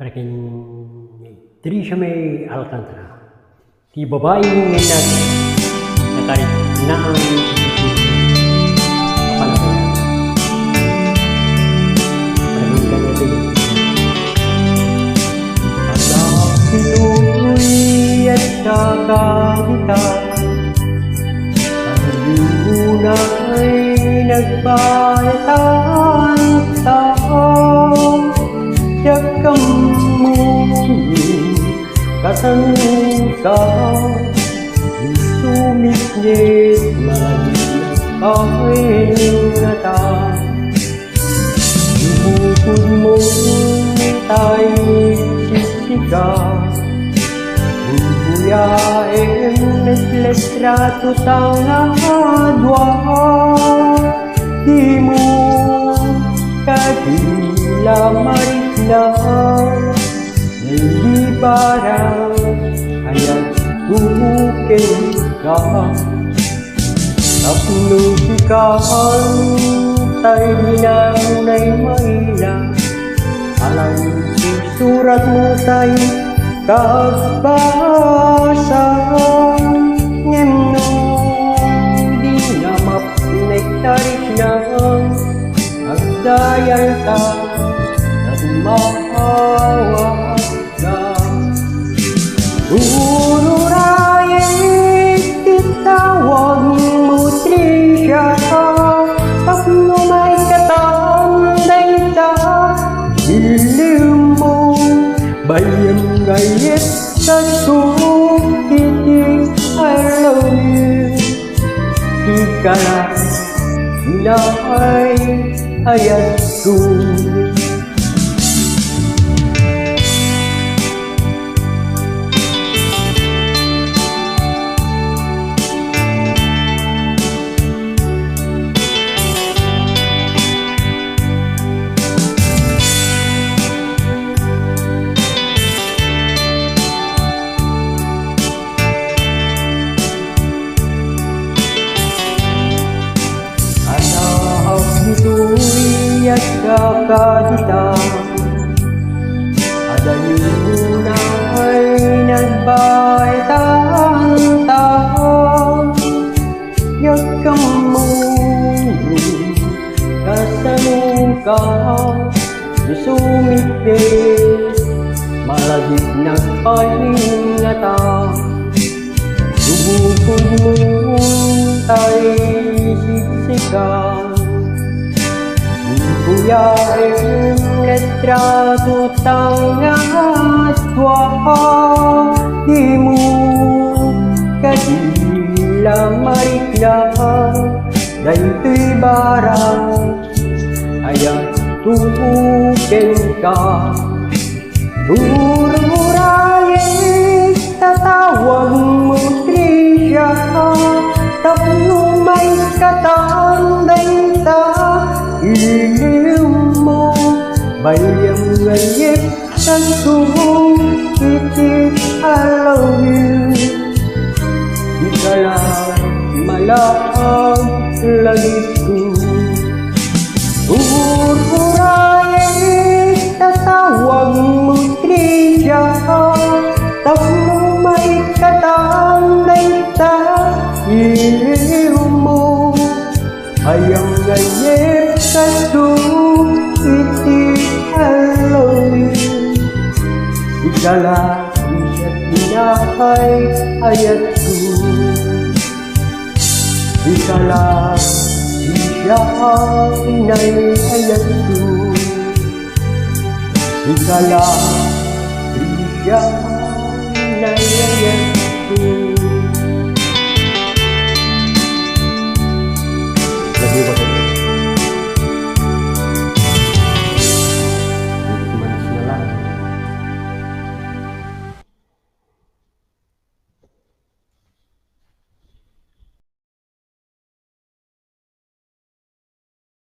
para kay Trisha May Alcantara. Di babaeng nakarit na ang kapalabayan. Maraming ganito. Sa pinuwi at kakabita, ang luna ay nagpalitan tao. Yakam mo kasangka, sumiknit malamig ang ingatan. Bukod mo tayo sisigaw, bubuyain at letrato tangadwa. Di mo kadila mariklang, hindi parang hayag bukin ka. Tapnusikan tayo dinanay maila, alam susurat mo tayo kagbasa. Ngemno di na mapinagtarik na agdayal ka at maawa ka. Ururayin titawag mo Trisha, tapno may katanday ta. Ilim mo bayang gayet sa sukiting I love you. Di ka na sinay ayat ko. Ito'y at kakadita, adayin na ay nagbaitang tao. Yakam mo kasanungka, sumikit malagit ng palingata. Subukod mo tayo siksikan, buyain letrato tangadwa. Di mo kadila mariklang, dayto'y barang ayat tubukin ka. Ururayin tatawag mo Trisha, tapno may katanday ta. Ilim mo bayang gayet sa sukiting I love you. Di ka lang malaang langit ko. Ururayin tatawag mo Trisha, tapno may katanday ta. Ilim mo bayang gayet sa sukiting I love you. Ikala isa't inahay ayat ko. Ikala siya inay ayat ko. Ikala siya inay ayat ko.